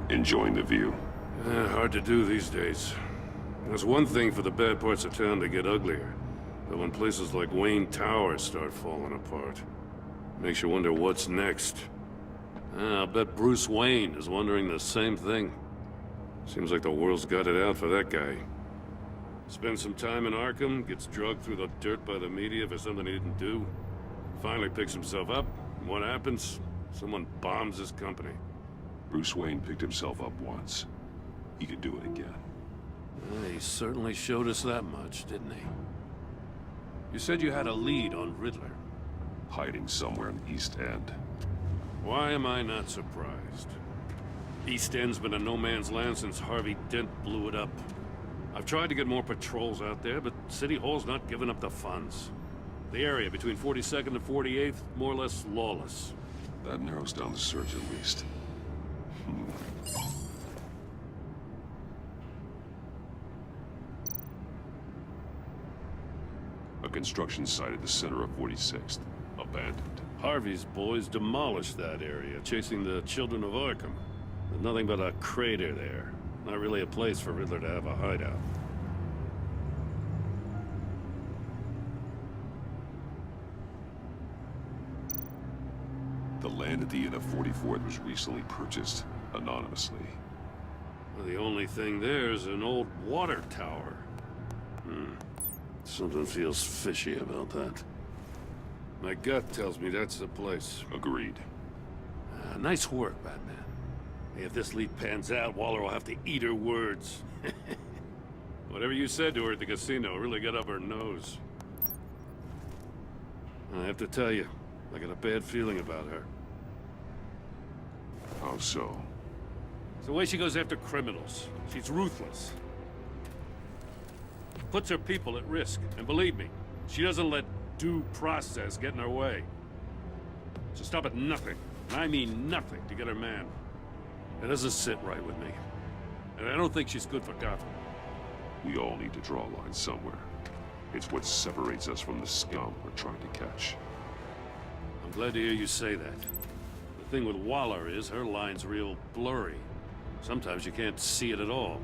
Enjoying the view? Hard to do these days. There's one thing for the bad parts of town to get uglier, but when places like Wayne Tower start falling apart, makes you wonder what's next. I'll bet Bruce Wayne is wondering the same thing. Seems like the world's got it out for that guy. Spends some time in Arkham, gets drugged through the dirt by the media for something he didn't do. Finally picks himself up, and what happens? Someone bombs his company. Bruce Wayne picked himself up once. He could do it again. He certainly showed us that much, didn't he? You said you had a lead on Riddler. Hiding somewhere in East End. Why am I not surprised? East End's been a no-man's land since Harvey Dent blew it up. I've tried to get more patrols out there, but City Hall's not giving up the funds. The area between 42nd and 48th, more or less lawless. That narrows down the search at least. A construction site at the center of 46th. Abandoned. Harvey's boys demolished that area, chasing the children of Arkham. There's nothing but a crater there. Not really a place for Riddler to have a hideout. The land at the end of 44th was recently purchased, anonymously. Well, the only thing there is an old water tower. Something feels fishy about that. My gut tells me that's the place. Agreed. Nice work, Batman. If this lead pans out, Waller will have to eat her words. Whatever you said to her at the casino really got up her nose. I have to tell you, I got a bad feeling about her. How so? It's the way she goes after criminals. She's ruthless. Puts her people at risk, and believe me, she doesn't let due process get in her way. She'll stop at nothing, and I mean nothing, to get her man. It doesn't sit right with me. And I don't think she's good for Gotham. We all need to draw a line somewhere. It's what separates us from the scum we're trying to catch. I'm glad to hear you say that. The thing with Waller is her line's real blurry. Sometimes you can't see it at all.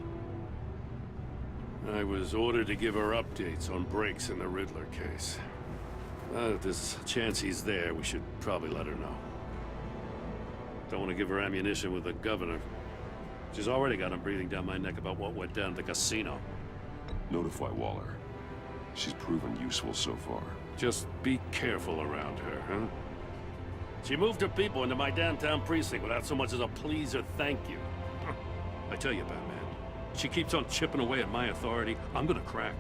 I was ordered to give her updates on breaks in the Riddler case. If there's a chance he's there, we should probably let her know. Don't want to give her ammunition with the governor. She's already got him breathing down my neck about what went down at the casino. Notify Waller. She's proven useful so far. Just be careful around her, huh? She moved her people into my downtown precinct without so much as a please or thank you. I tell you, Batman, she keeps on chipping away at my authority, I'm gonna crack.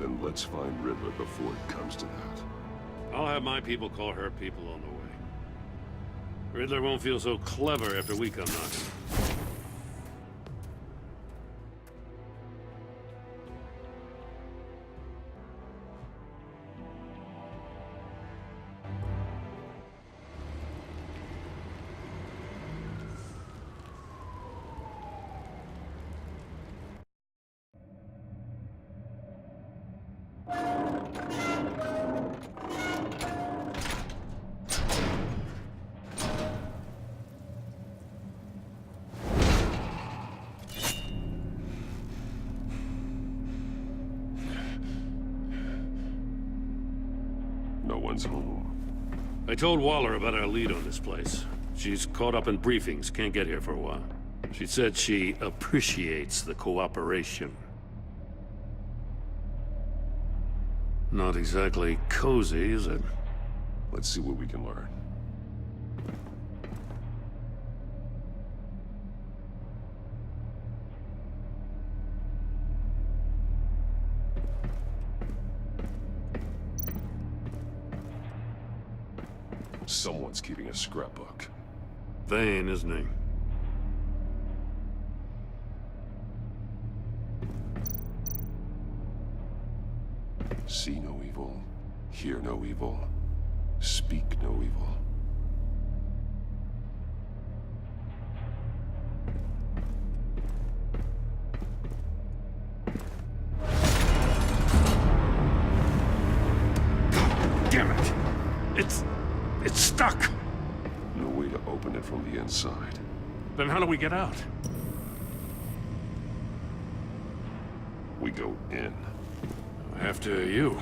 Then let's find Riddler before it comes to that. I'll have my people call her people on the way. Riddler won't feel so clever after we come knocking. No one's home. I told Waller about our lead on this place. She's caught up in briefings, can't get here for a while. She said she appreciates the cooperation. Not exactly cozy, is it? Let's see what we can learn. Someone's keeping a scrapbook. Vain, isn't he? See no evil, hear no evil, speak no evil. Damn it! It's stuck! No way to open it from the inside. Then how do we get out? We go in. After you.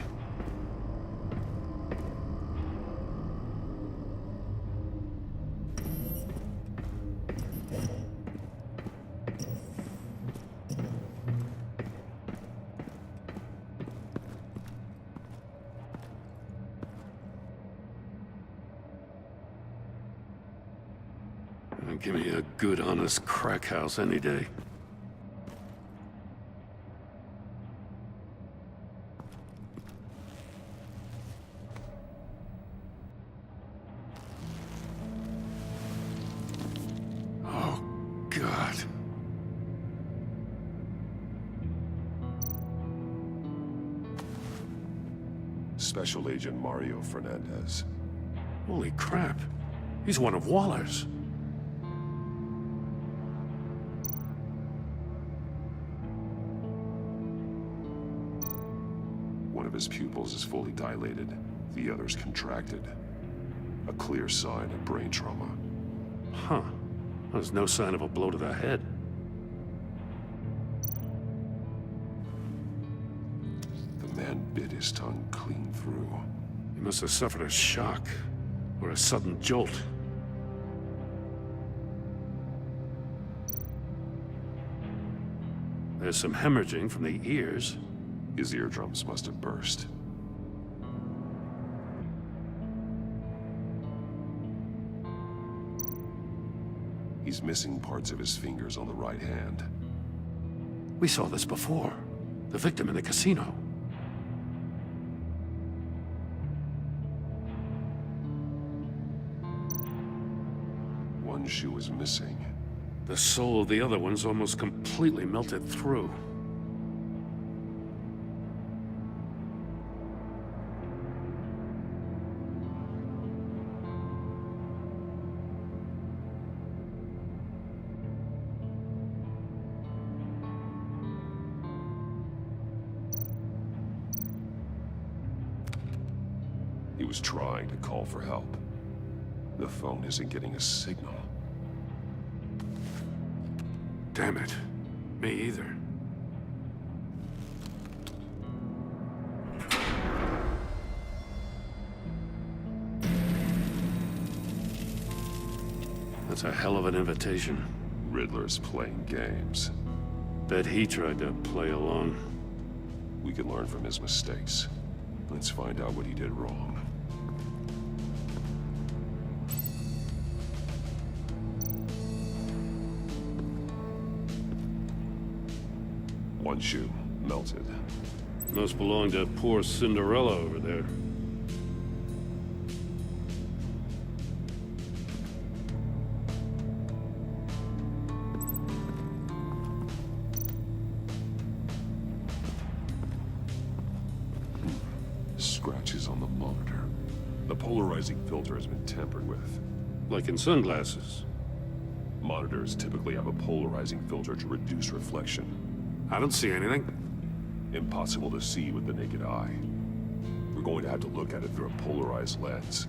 Give me a good, honest crack house any day. Oh, God. Special Agent Mario Fernandez. Holy crap. He's one of Waller's. One of his pupils is fully dilated, the other's contracted. A clear sign of brain trauma. Huh. There's no sign of a blow to the head. The man bit his tongue clean through. He must have suffered a shock, or a sudden jolt. There's some hemorrhaging from the ears. His eardrums must have burst. He's missing parts of his fingers on the right hand. We saw this before. The victim in the casino. One shoe is missing. The sole of the other one's almost completely melted through. He was trying to call for help. The phone isn't getting a signal. Damn it. Me either. That's a hell of an invitation. Riddler's playing games. Bet he tried to play along. We can learn from his mistakes. Let's find out what he did wrong. One shoe, melted. Must belong to poor Cinderella over there. Scratches on the monitor. The polarizing filter has been tampered with. Like in sunglasses. Monitors typically have a polarizing filter to reduce reflection. I don't see anything. Impossible to see with the naked eye. We're going to have to look at it through a polarized lens.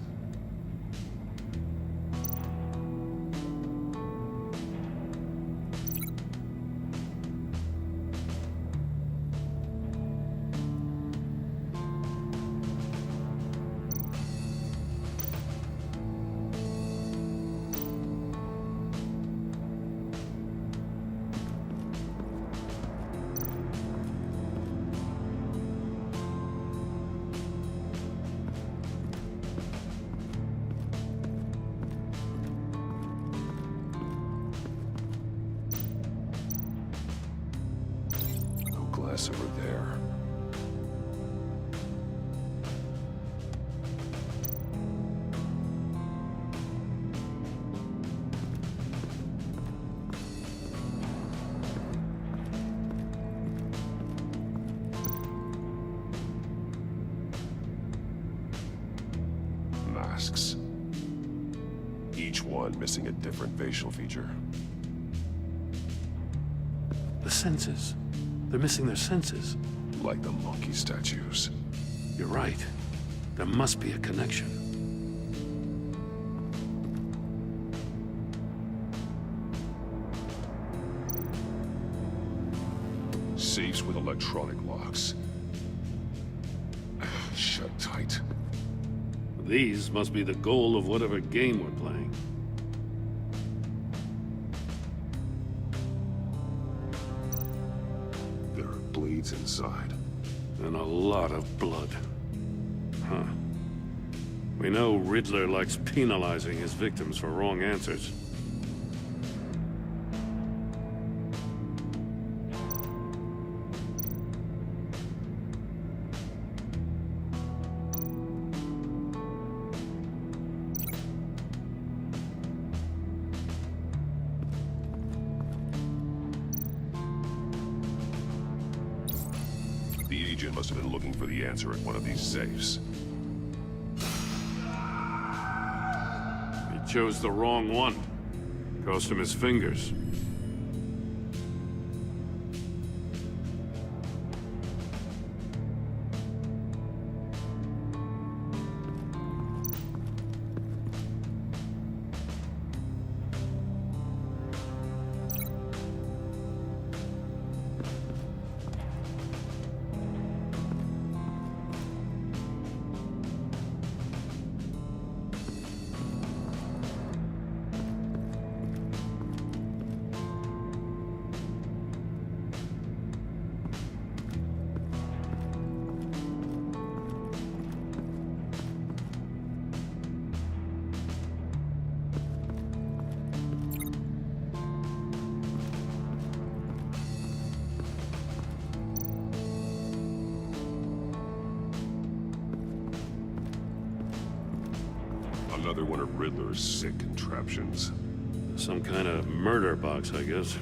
Glass over there. Masks. Each one missing a different facial feature. The senses. They're missing their senses. Like the monkey statues. You're right. There must be a connection. Safes with electronic locks. Shut tight. These must be the goal of whatever game we're playing. There are blades inside. And a lot of blood. Huh. We know Riddler likes penalizing his victims for wrong answers. The agent must have been looking for the answer at one of these safes. He chose the wrong one. Cost him his fingers. Another one of Riddler's sick contraptions. Some kind of murder box, I guess.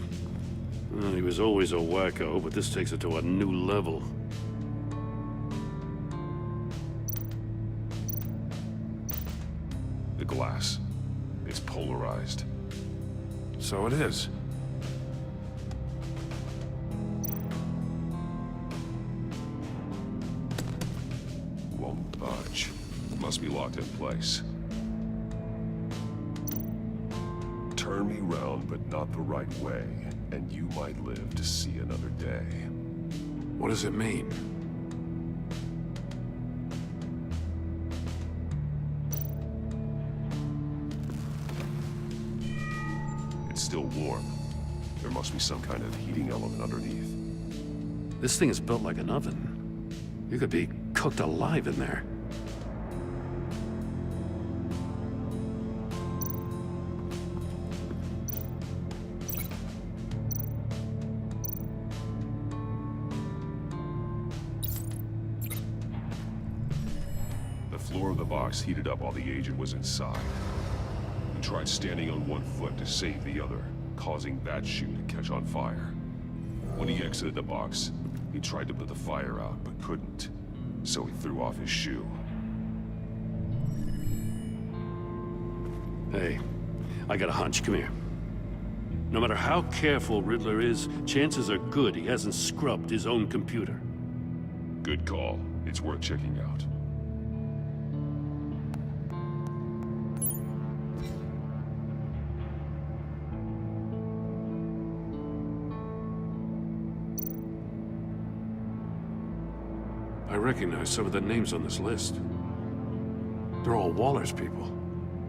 Well, he was always a wacko, but this takes it to a new level. The glass. It's polarized. So it is. Won't budge. Must be locked in place. Turn me round, but not the right way, and you might live to see another day. What does it mean? It's still warm. There must be some kind of heating element underneath. This thing is built like an oven. You could be cooked alive in there. The floor of the box heated up while the agent was inside. He tried standing on one foot to save the other, causing that shoe to catch on fire. When he exited the box, he tried to put the fire out, but couldn't. So he threw off his shoe. Hey, I got a hunch. Come here. No matter how careful Riddler is, chances are good he hasn't scrubbed his own computer. Good call. It's worth checking out. I recognize some of the names on this list. They're all Waller's people.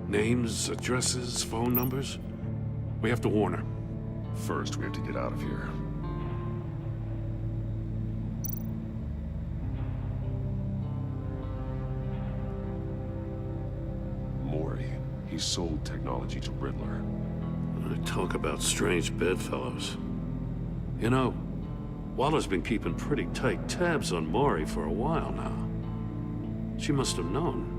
Names, addresses, phone numbers. We have to warn her. First, we have to get out of here. Mori. He sold technology to Riddler. Talk about strange bedfellows. You know, Waller's been keeping pretty tight tabs on Mori for a while now. She must have known.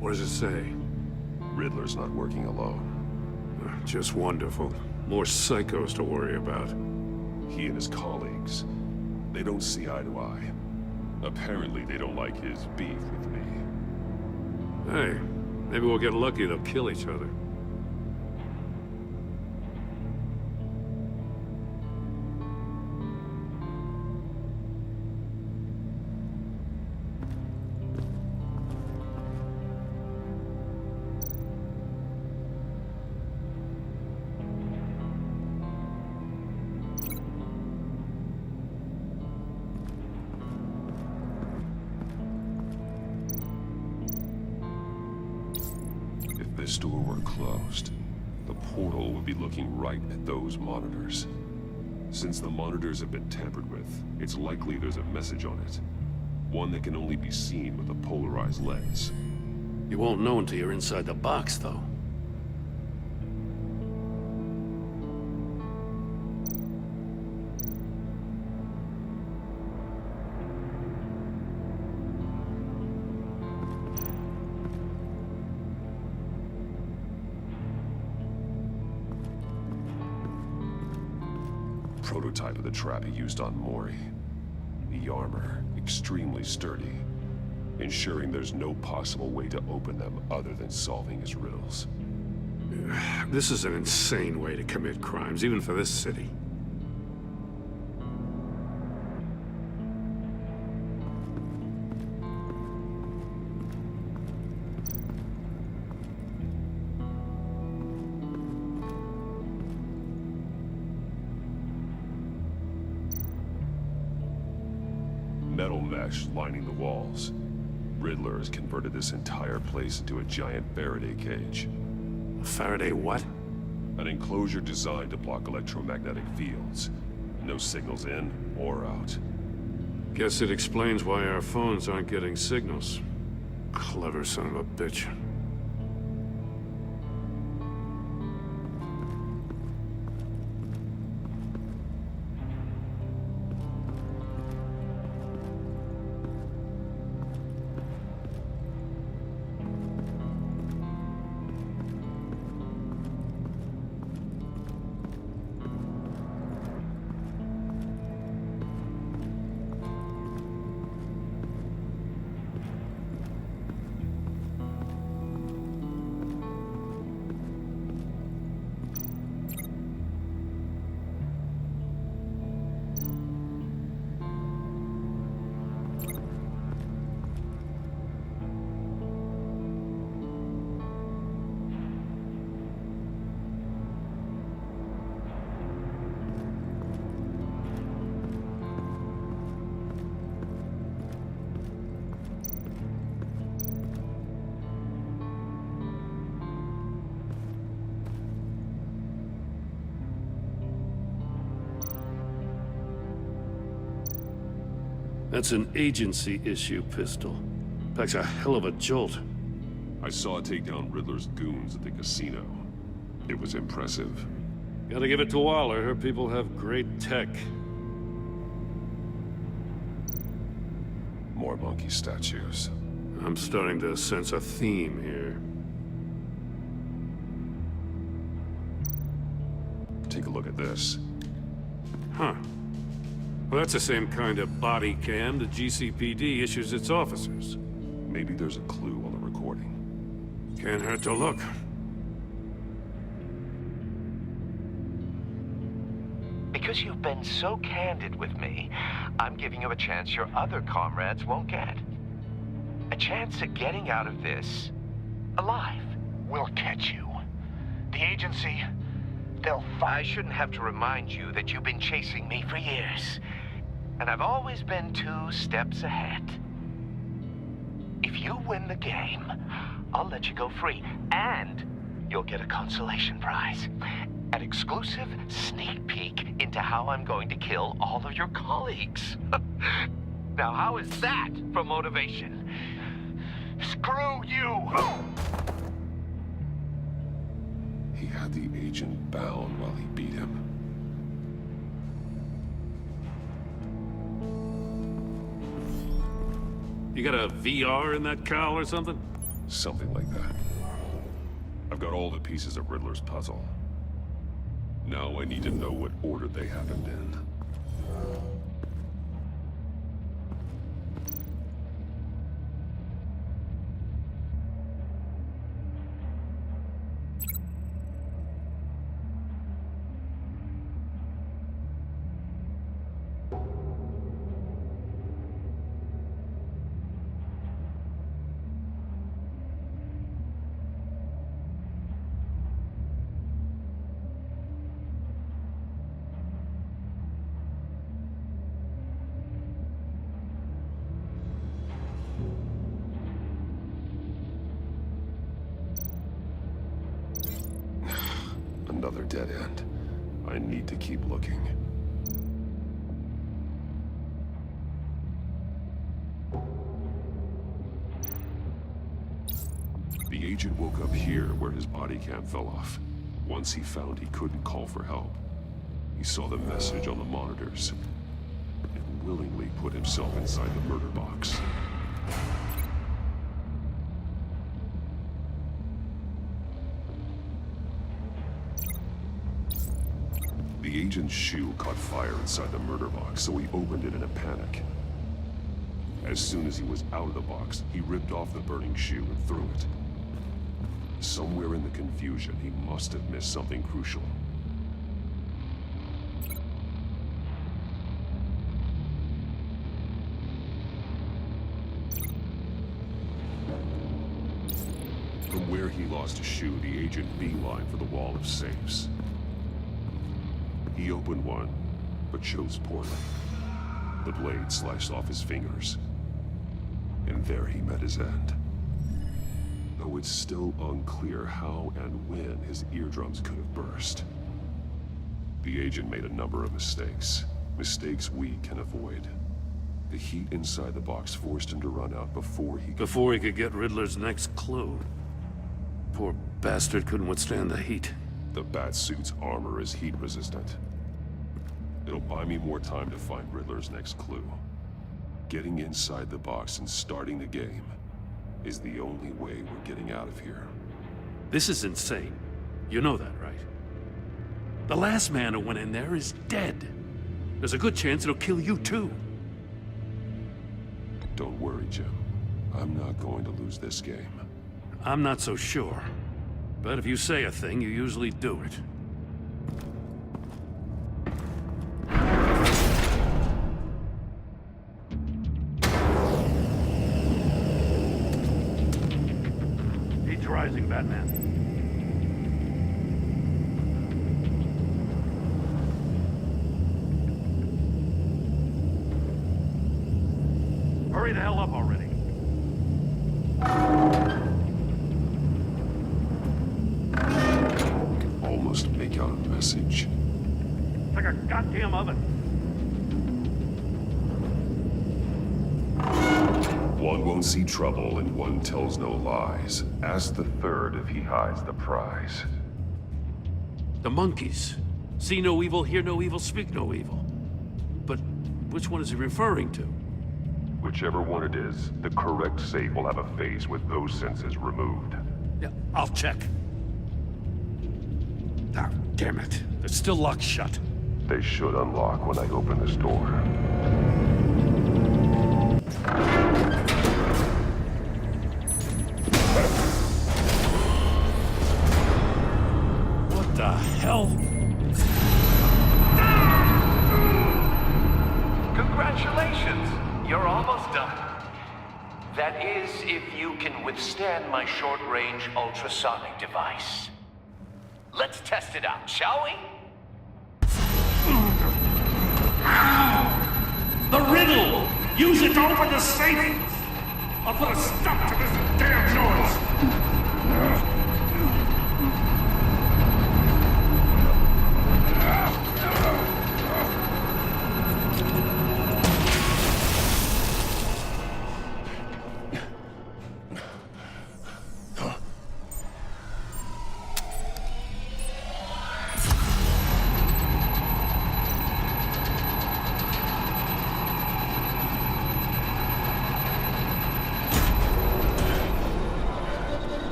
What does it say? Riddler's not working alone. Just wonderful. More psychos to worry about. He and his colleagues, they don't see eye to eye. Apparently, they don't like his beef with me. Hey, maybe we'll get lucky they'll kill each other. If this door were closed, the portal would be looking right at those monitors. Since the monitors have been tampered with, it's likely there's a message on it. One that can only be seen with a polarized lens. You won't know until you're inside the box, though. Prototype of the trap he used on Mori. The armor, extremely sturdy, ensuring there's no possible way to open them other than solving his riddles. This is an insane way to commit crimes, even for this city. Metal mesh lining the walls. Riddler has converted this entire place into a giant Faraday cage. A Faraday what? An enclosure designed to block electromagnetic fields. No signals in or out. Guess it explains why our phones aren't getting signals. Clever son of a bitch. That's an agency-issue pistol. Packs a hell of a jolt. I saw it take down Riddler's goons at the casino. It was impressive. Gotta give it to Waller. Her people have great tech. More monkey statues. I'm starting to sense a theme here. Take a look at this. Huh. Well, that's the same kind of body cam the GCPD issues its officers. Maybe there's a clue on the recording. Can't hurt to look. Because you've been so candid with me, I'm giving you a chance your other comrades won't get. A chance at getting out of this alive. We'll catch you. The agency, they'll I shouldn't have to remind you that you've been chasing me for years. And I've always been 2 steps ahead. If you win the game, I'll let you go free. And you'll get a consolation prize. An exclusive sneak peek into how I'm going to kill all of your colleagues. Now, how is that for motivation? screw you! He had the agent bound while he beat him. You got a VR in that cowl or something? Something like that. I've got all the pieces of Riddler's puzzle. Now I need to know what order they happened in. another dead end. I need to keep looking. The agent woke up here where his body cam fell off. Once he found he couldn't call for help, he saw the message on the monitors and willingly put himself inside the murder box. The agent's shoe caught fire inside the murder box, so he opened it in a panic. As soon as he was out of the box, he ripped off the burning shoe and threw it. Somewhere in the confusion, he must have missed something crucial. From where he lost a shoe, the agent beelined for the wall of safes. He opened one, but chose poorly. The blade sliced off his fingers, and there he met his end. Though it's still unclear how and when his eardrums could have burst. The agent made a number of mistakes. Mistakes we can avoid. The heat inside the box forced him to run out before he could get Riddler's next clue. Poor bastard couldn't withstand the heat. The Batsuit's armor is heat resistant. It'll buy me more time to find Riddler's next clue. Getting inside the box and starting the game is the only way we're getting out of here. This is insane. You know that, right? The last man who went in there is dead. There's a good chance it'll kill you too. Don't worry, Jim. I'm not going to lose this game. I'm not so sure. But if you say a thing, you usually do it. Heat's rising, Batman. Hurry the hell up already. Almost make out a message. It's like a goddamn oven. One won't see trouble and one tells no lies. Ask the third if he hides the prize. The monkeys. See no evil, hear no evil, speak no evil. But which one is he referring to? Whichever one it is, the correct safe will have a face with those senses removed. Yeah, I'll check. Ah, damn it. They're still locked shut. They should unlock when I open this door. What the hell? Congratulations! You're almost done. That is, if you can withstand my short-range ultrasonic device. Let's test it out, shall we? The riddle! Use it to open the safe! I'll put a stop to this damn noise!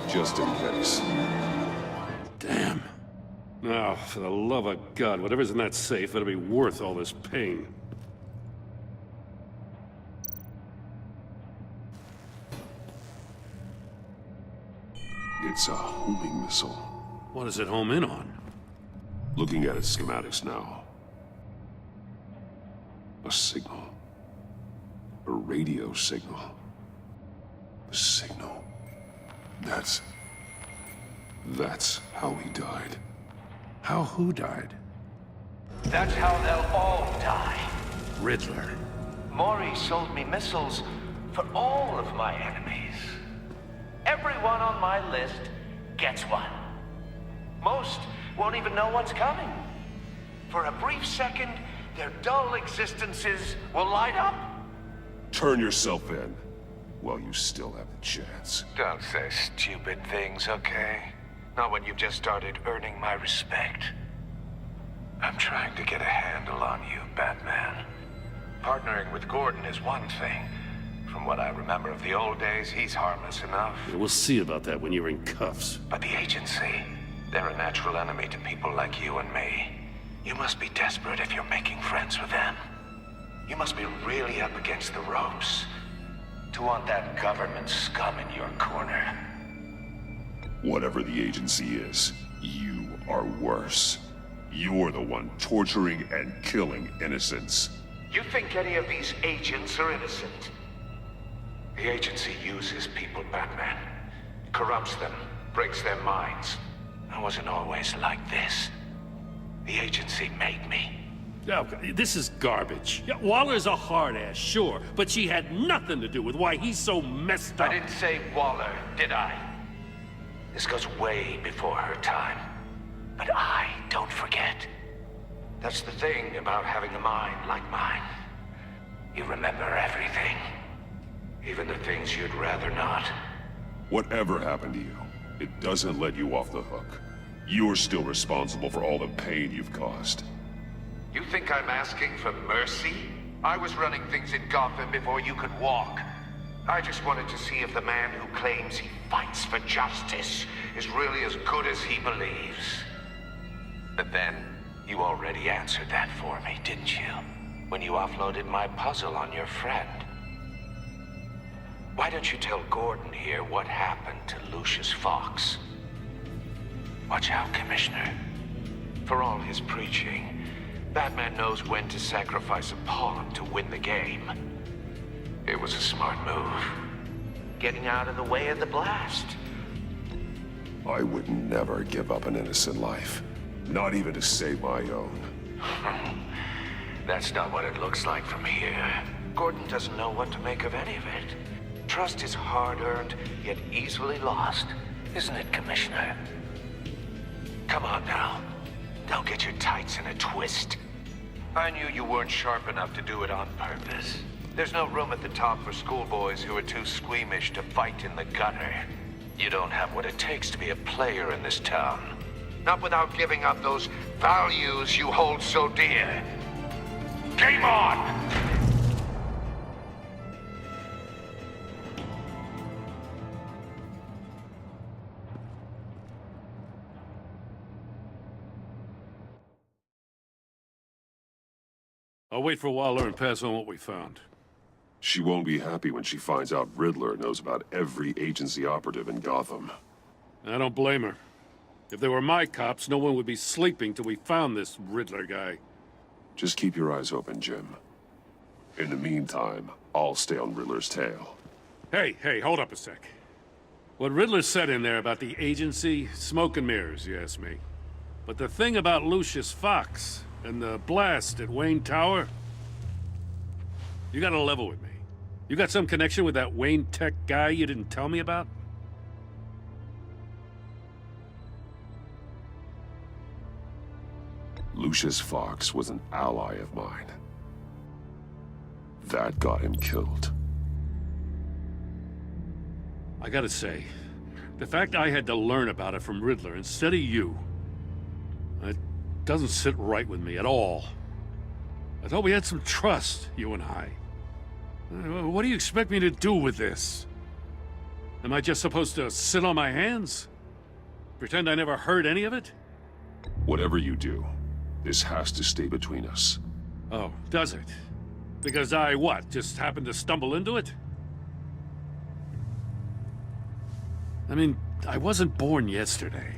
Just in case. Damn. Now, for the love of God, whatever's in that safe better be worth all this pain. It's a homing missile. What does it home in on? Looking at its schematics now. A signal. A radio signal. A signal. That's how he died. How who died? That's how they'll all die. Riddler. Maury sold me missiles for all of my enemies. Everyone on my list gets one. Most won't even know what's coming. For a brief second, their dull existences will light up. Turn yourself in while you still have the chance. Don't say stupid things, okay? Not when you've just started earning my respect. I'm trying to get a handle on you, Batman. Partnering with Gordon is one thing. From what I remember of the old days, he's harmless enough. Yeah, we'll see about that when you're in cuffs. But the agency, they're a natural enemy to people like you and me. You must be desperate if you're making friends with them. You must be really up against the ropes to want that government scum in your corner. Whatever the agency is, you are worse. You're the one torturing and killing innocents. You think any of these agents are innocent? The agency uses people, Batman. Corrupts them, breaks their minds. I wasn't always like this. The agency made me. Oh, this is garbage. Yeah, Waller's a hard-ass, sure, but she had nothing to do with why he's so messed up. I didn't say Waller, did I? This goes way before her time. But I don't forget. That's the thing about having a mind like mine. You remember everything. Even the things you'd rather not. Whatever happened to you, it doesn't let you off the hook. You're still responsible for all the pain you've caused. You think I'm asking for mercy? I was running things in Gotham before you could walk. I just wanted to see if the man who claims he fights for justice is really as good as he believes. But then, you already answered that for me, didn't you? When you offloaded my puzzle on your friend. Why don't you tell Gordon here what happened to Lucius Fox? Watch out, Commissioner. For all his preaching, Batman knows when to sacrifice a pawn to win the game. It was a smart move. Getting out of the way of the blast. I would never give up an innocent life. Not even to save my own. That's not what it looks like from here. Gordon doesn't know what to make of any of it. Trust is hard-earned, yet easily lost. Isn't it, Commissioner? Come on now. Don't get your tights in a twist. I knew you weren't sharp enough to do it on purpose. There's no room at the top for schoolboys who are too squeamish to fight in the gutter. You don't have what it takes to be a player in this town. Not without giving up those values you hold so dear. Game on! I'll wait for Waller and pass on what we found. She won't be happy when she finds out Riddler knows about every agency operative in Gotham. I don't blame her. If they were my cops, no one would be sleeping till we found this Riddler guy. Just keep your eyes open, Jim. In the meantime, I'll stay on Riddler's tail. Hey, hold up a sec. What Riddler said in there about the agency, smoke and mirrors, you ask me. But the thing about Lucius Fox and the blast at Wayne Tower, you gotta level with me. You got some connection with that Wayne Tech guy you didn't tell me about? Lucius Fox was an ally of mine. That got him killed. I gotta say, the fact I had to learn about it from Riddler instead of you, it doesn't sit right with me at all. I thought we had some trust, you and I. What do you expect me to do with this? Am I just supposed to sit on my hands? Pretend I never heard any of it? Whatever you do, this has to stay between us. Oh, does it? Because I, what, just happened to stumble into it? I mean, I wasn't born yesterday.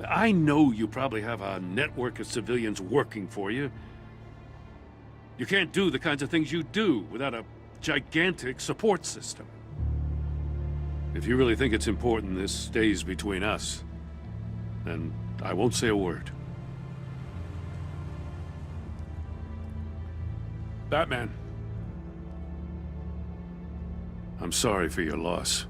I know you probably have a network of civilians working for you. You can't do the kinds of things you do without a gigantic support system. If you really think it's important this stays between us, then I won't say a word. Batman. I'm sorry for your loss.